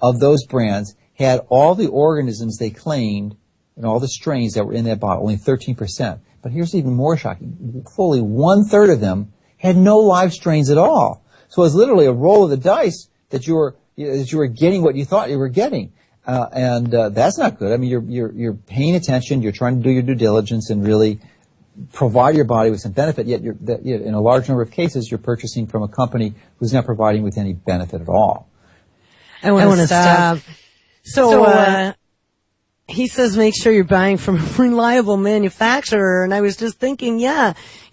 of those brands had all the organisms they claimed and all the strains that were in that bottle, only 13%. But here's even more shocking. Fully 1/3 of them had no live strains at all. So it was literally a roll of the dice that you were getting what you thought you were getting. And that's not good. I mean, you're paying attention, you're trying to do your due diligence and really provide your body with some benefit, yet in a large number of cases, you're purchasing from a company who's not providing with any benefit at all. I want to stop. So he says make sure you're buying from a reliable manufacturer. And I was just thinking,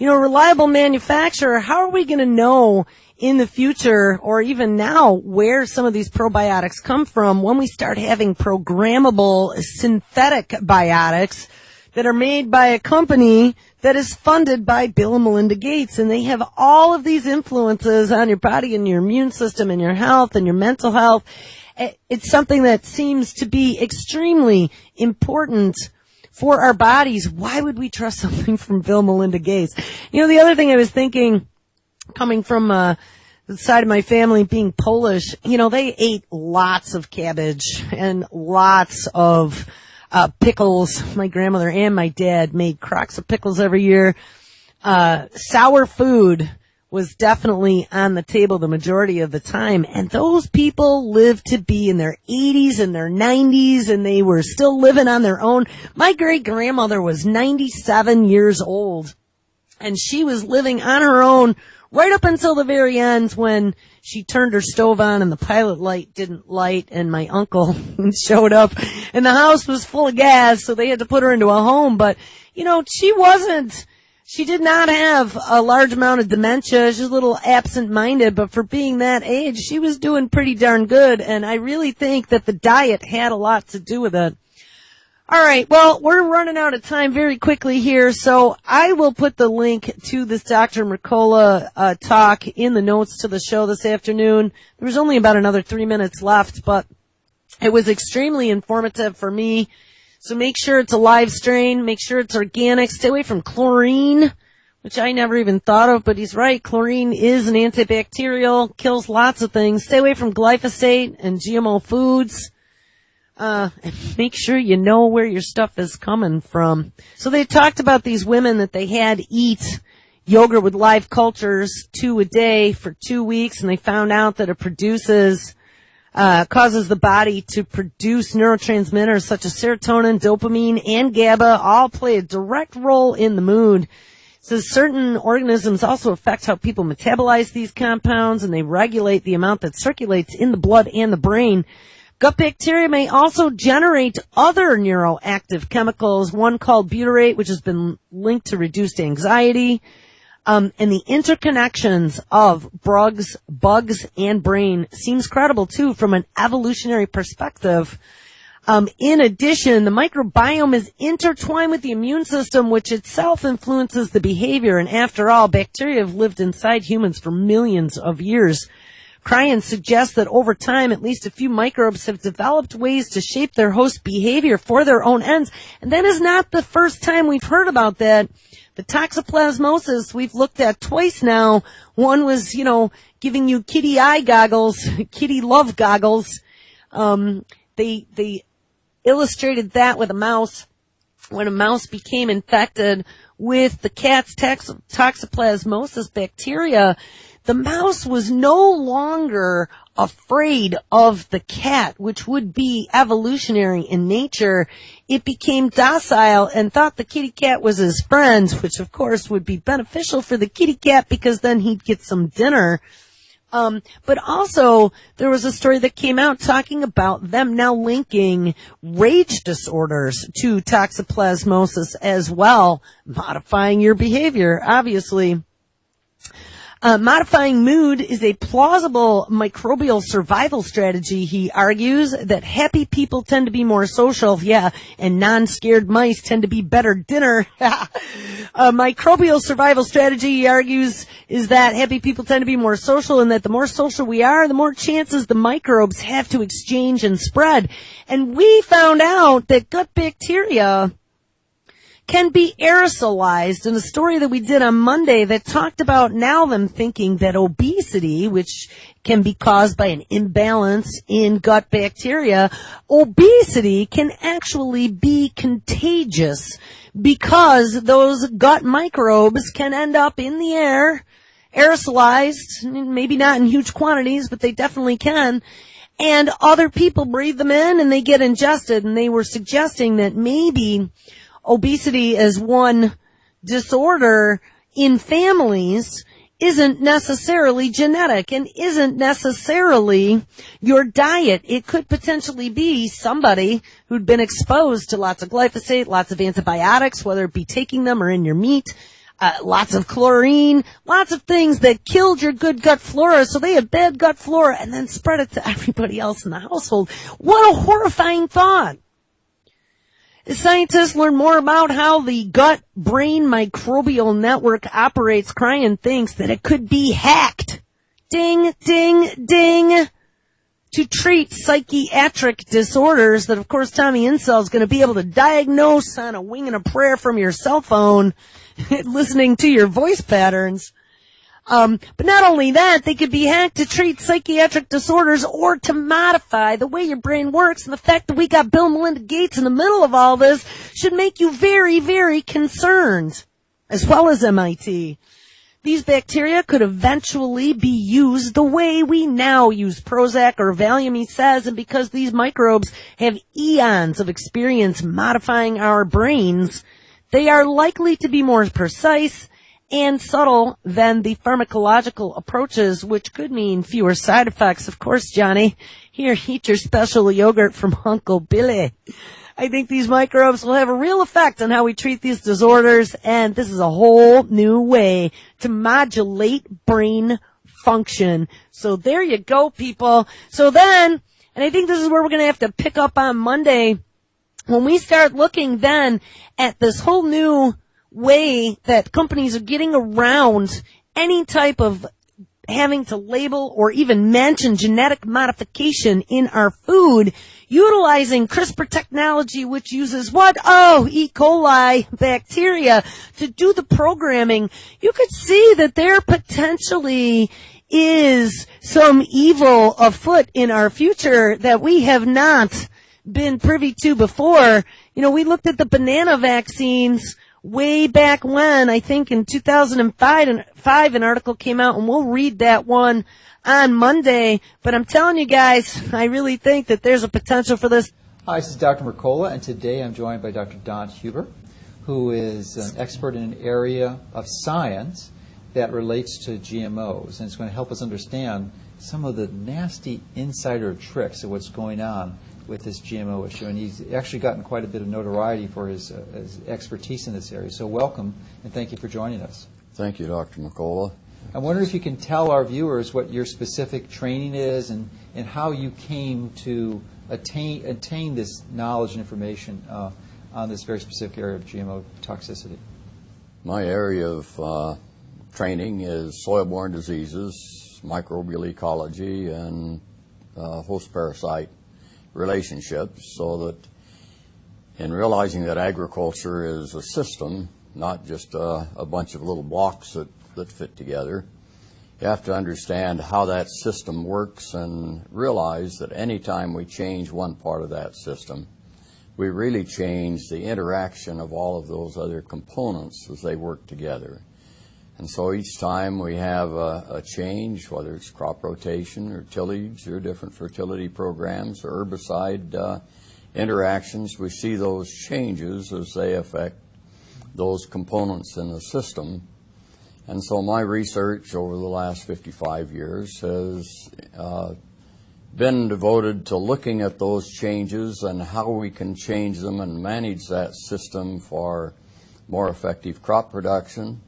reliable manufacturer, how are we going to know in the future or even now where some of these probiotics come from when we start having programmable synthetic biotics that are made by a company that is funded by Bill and Melinda Gates, and they have all of these influences on your body and your immune system and your health and your mental health. It's something that seems to be extremely important for our bodies. Why would we trust something from Bill and Melinda Gates? The other thing I was thinking, coming from the side of my family being Polish, they ate lots of cabbage and lots of pickles. My grandmother and my dad made crocks of pickles every year. Sour food was definitely on the table the majority of the time. And those people lived to be in their 80s and their 90s, and they were still living on their own. My great-grandmother was 97 years old, and she was living on her own right up until the very end when she turned her stove on and the pilot light didn't light, and my uncle showed up and the house was full of gas, so they had to put her into a home. But, she did not have a large amount of dementia. She was a little absent-minded, but for being that age, she was doing pretty darn good, and I really think that the diet had a lot to do with it. All right, well, we're running out of time very quickly here, so I will put the link to this Dr. Mercola talk in the notes to the show this afternoon. There was only about another 3 minutes left, but it was extremely informative for me. So make sure it's a live strain, make sure it's organic, stay away from chlorine, which I never even thought of, but he's right. Chlorine is an antibacterial, kills lots of things. Stay away from glyphosate and GMO foods. And make sure you know where your stuff is coming from. So they talked about these women that they had eat yogurt with live cultures 2 a day for 2 weeks, and they found out that it causes the body to produce neurotransmitters such as serotonin, dopamine, and GABA, all play a direct role in the mood. It says certain organisms also affect how people metabolize these compounds, and they regulate the amount that circulates in the blood and the brain. Gut bacteria may also generate other neuroactive chemicals, one called butyrate, which has been linked to reduced anxiety. And the interconnections of bugs, and brain seems credible, too, from an evolutionary perspective. In addition, the microbiome is intertwined with the immune system, which itself influences the behavior. And after all, bacteria have lived inside humans for millions of years. Cryan suggests that over time, at least a few microbes have developed ways to shape their host behavior for their own ends. And that is not the first time we've heard about that. The toxoplasmosis we've looked at twice now. One was, giving you kitty eye goggles, kitty love goggles. They illustrated that with a mouse. When a mouse became infected with the cat's toxoplasmosis bacteria, the mouse was no longer afraid of the cat, which would be evolutionary in nature. It became docile and thought the kitty cat was his friend, which of course would be beneficial for the kitty cat because then he'd get some dinner. But also there was a story that came out talking about them now linking rage disorders to toxoplasmosis as well, modifying your behavior, obviously. Modifying mood is a plausible microbial survival strategy, he argues, that happy people tend to be more social, and non-scared mice tend to be better dinner. A microbial survival strategy, he argues, is that happy people tend to be more social, and that the more social we are, the more chances the microbes have to exchange and spread. And we found out that gut bacteria can be aerosolized in a story that we did on Monday that talked about now them thinking that obesity, which can be caused by an imbalance in gut bacteria, obesity can actually be contagious because those gut microbes can end up in the air, aerosolized, maybe not in huge quantities, but they definitely can. And other people breathe them in and they get ingested, and they were suggesting that maybe obesity as one disorder in families isn't necessarily genetic and isn't necessarily your diet. It could potentially be somebody who'd been exposed to lots of glyphosate, lots of antibiotics, whether it be taking them or in your meat, lots of chlorine, lots of things that killed your good gut flora, so they had bad gut flora and then spread it to everybody else in the household. What a horrifying thought. As scientists learn more about how the gut-brain microbial network operates, Cryan thinks that it could be hacked. Ding, ding, ding. To treat psychiatric disorders that, of course, Tommy Insel is going to be able to diagnose on a wing and a prayer from your cell phone, listening to your voice patterns. But not only that, they could be hacked to treat psychiatric disorders or to modify the way your brain works. And the fact that we got Bill and Melinda Gates in the middle of all this should make you very, very concerned, as well as MIT. These bacteria could eventually be used the way we now use Prozac or Valium, he says, and because these microbes have eons of experience modifying our brains, they are likely to be more precise and subtle than the pharmacological approaches, which could mean fewer side effects. Of course, Johnny, here, eat your special yogurt from Uncle Billy. I think these microbes will have a real effect on how we treat these disorders, and this is a whole new way to modulate brain function. So there you go, people. So then, and I think this is where we're going to have to pick up on Monday, when we start looking then at this whole new way that companies are getting around any type of having to label or even mention genetic modification in our food, utilizing CRISPR technology, which uses what? Oh, E. coli bacteria to do the programming. You could see that there potentially is some evil afoot in our future that we have not been privy to before. You know, we looked at the banana vaccines way back when, I think in 2005, an article came out, and we'll read that one on Monday. But I'm telling you guys, I really think that there's a potential for this. Hi, this is Dr. Mercola, and today I'm joined by Dr. Don Huber, who is an expert in an area of science that relates to GMOs, and it's going to help us understand some of the nasty insider tricks of what's going on with this GMO issue, and he's actually gotten quite a bit of notoriety for his expertise in this area. So welcome, and thank you for joining us. Thank you, Dr. Mercola. I wonder if you can tell our viewers what your specific training is and how you came to attain this knowledge and information on this very specific area of GMO toxicity. My area of training is soil-borne diseases, microbial ecology, and host-parasite relationships, so that in realizing that agriculture is a system, not just a bunch of little blocks that fit together, you have to understand how that system works and realize that any time we change one part of that system, we really change the interaction of all of those other components as they work together. And so each time we have a change, whether it's crop rotation or tillage or different fertility programs or herbicide interactions, we see those changes as they affect those components in the system. And so my research over the last 55 years has been devoted to looking at those changes and how we can change them and manage that system for more effective crop production,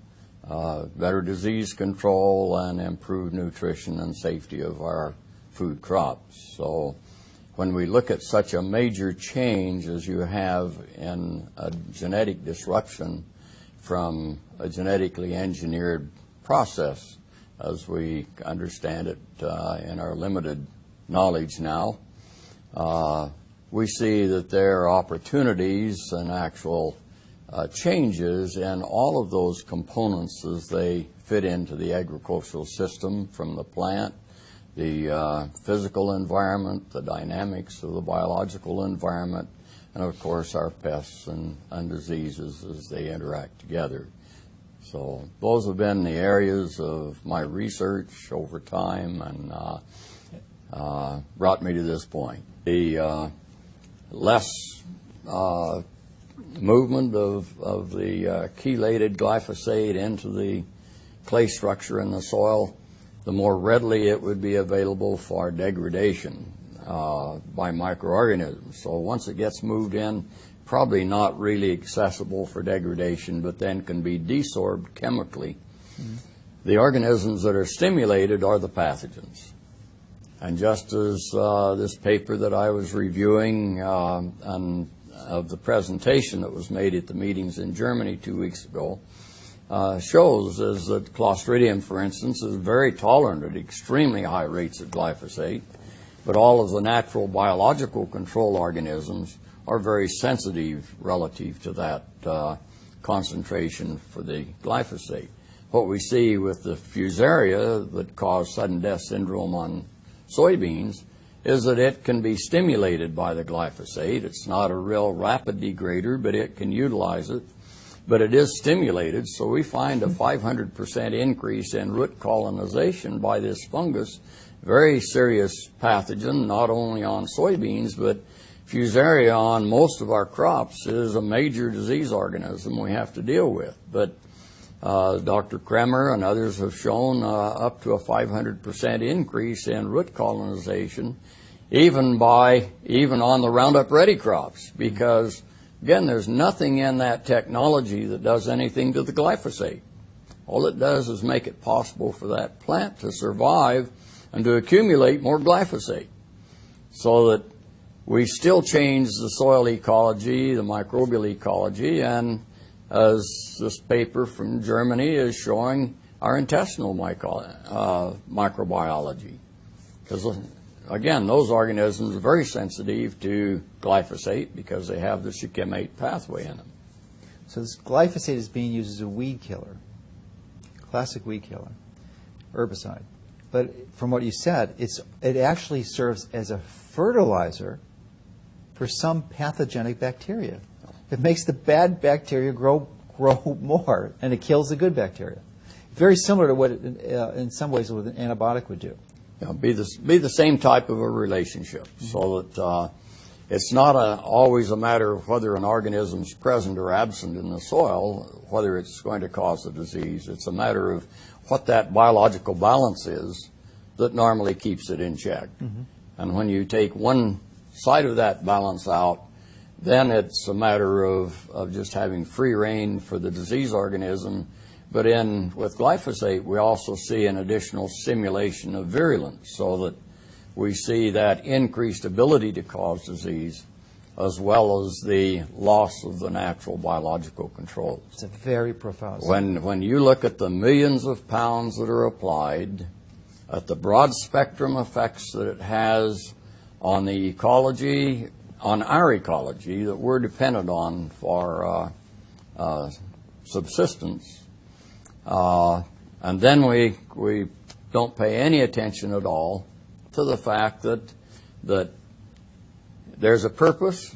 better disease control, and improved nutrition and safety of our food crops. So when we look at such a major change as you have in a genetic disruption from a genetically engineered process, as we understand it in our limited knowledge now, we see that there are opportunities and actual changes in all of those components as they fit into the agricultural system, from the plant, the physical environment, the dynamics of the biological environment, and of course our pests and diseases as they interact together. So those have been the areas of my research over time and brought me to this point. The less movement of the chelated glyphosate into the clay structure in the soil, the more readily it would be available for degradation by microorganisms. So once it gets moved in, probably not really accessible for degradation, but then can be desorbed chemically. Mm-hmm. The organisms that are stimulated are the pathogens. And just as this paper that I was reviewing and of the presentation that was made at the meetings in Germany 2 weeks ago shows is that Clostridium, for instance, is very tolerant at extremely high rates of glyphosate, but all of the natural biological control organisms are very sensitive relative to that concentration for the glyphosate. What we see with the Fusarium that cause sudden death syndrome on soybeans is that it can be stimulated by the glyphosate. It's not a real rapid degrader, but it can utilize it. But it is stimulated, so we find a 500% increase in root colonization by this fungus. Very serious pathogen, not only on soybeans, but Fusarium on most of our crops is a major disease organism we have to deal with. But Dr. Kremer and others have shown up to a 500% increase in root colonization, even on the Roundup Ready crops, because again, there's nothing in that technology that does anything to the glyphosate. All it does is make it possible for that plant to survive and to accumulate more glyphosate, so that we still change the soil ecology, the microbial ecology, and as this paper from Germany is showing, our intestinal microbiology. Because, again, those organisms are very sensitive to glyphosate because they have the shikimate pathway in them. So this glyphosate is being used as a weed killer, classic weed killer, herbicide. But from what you said, it actually serves as a fertilizer for some pathogenic bacteria. It makes the bad bacteria grow more, and it kills the good bacteria. Very similar to what, in some ways, what an antibiotic would do. Be the same type of a relationship, so that it's not always a matter of whether an organism is present or absent in the soil, whether it's going to cause the disease. It's a matter of what that biological balance is that normally keeps it in check. Mm-hmm. And when you take one side of that balance out, then it's a matter of just having free rein for the disease organism. But with glyphosate, we also see an additional stimulation of virulence, so that we see that increased ability to cause disease, as well as the loss of the natural biological controls. It's a very profound. When you look at the millions of pounds that are applied, at the broad spectrum effects that it has on the ecology, on our ecology that we're dependent on for subsistence, and then we don't pay any attention at all to the fact that there's a purpose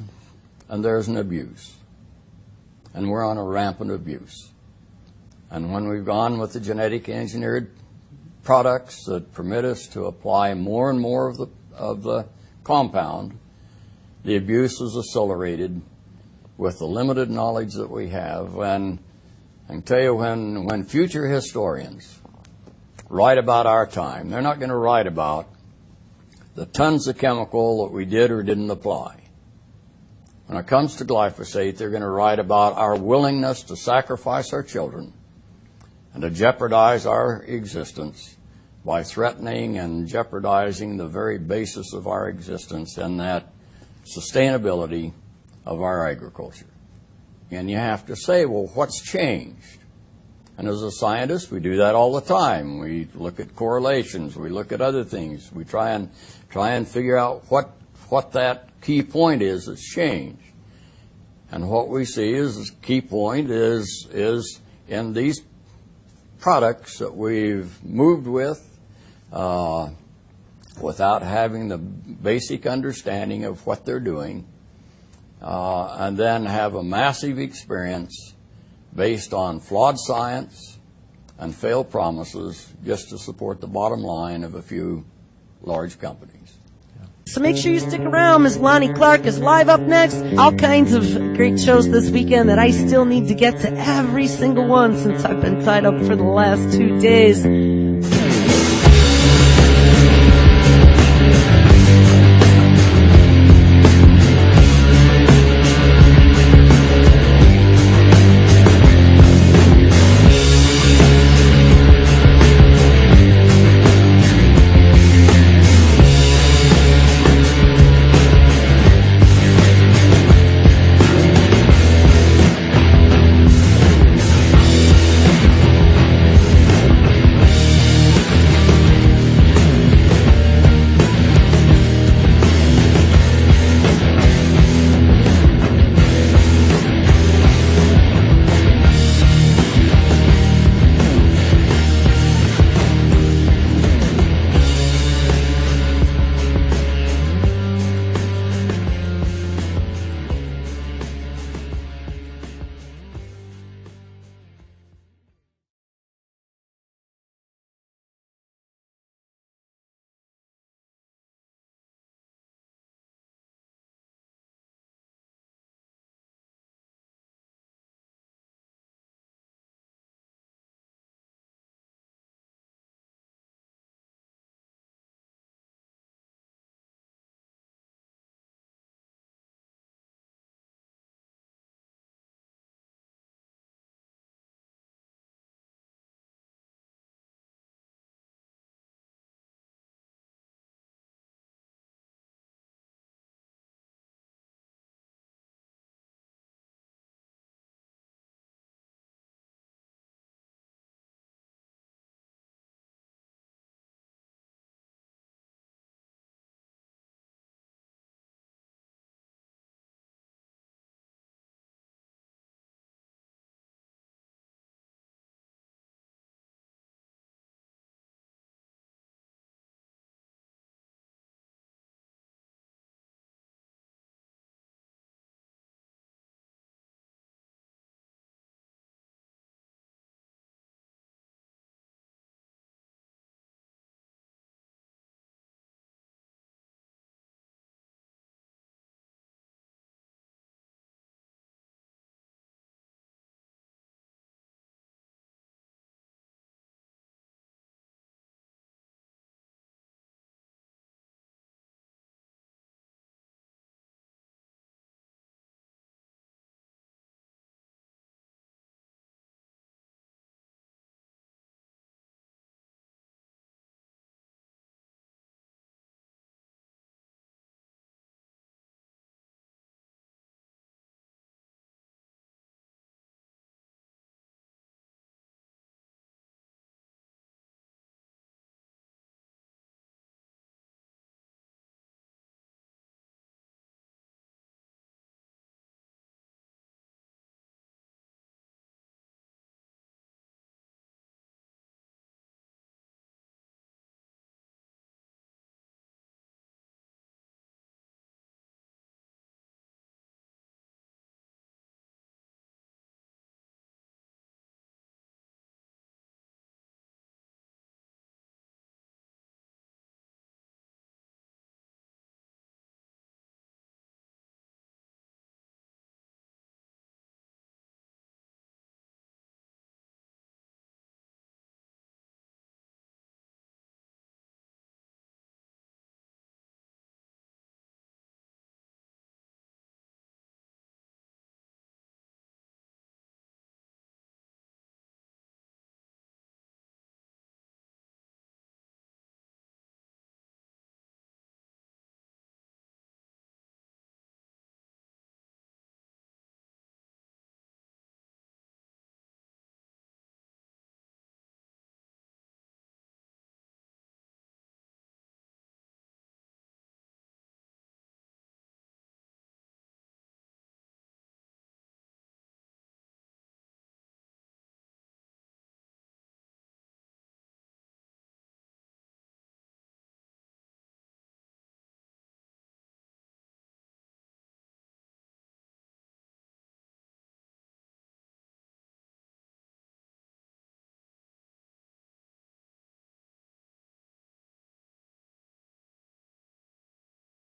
and there's an abuse, and we're on a rampant abuse. And when we've gone with the genetic engineered products that permit us to apply more and more of the compound, the abuse is accelerated with the limited knowledge that we have. And I can tell you, when future historians write about our time, they're not going to write about the tons of chemical that we did or didn't apply. When it comes to glyphosate, they're going to write about our willingness to sacrifice our children and to jeopardize our existence by threatening and jeopardizing the very basis of our existence, and that sustainability of our agriculture. And you have to say, well, what's changed? And as a scientist, we do that all the time. We look at correlations. We look at other things. We try and figure out what that key point is that's changed. And what we see is the key point is in these products that we've moved with without having the basic understanding of what they're doing, and then have a massive experience based on flawed science and failed promises just to support the bottom line of a few large companies. So make sure you stick around. Ms. Lonnie Clark is live up next. All kinds of great shows this weekend that I still need to get to every single one since I've been tied up for the last 2 days.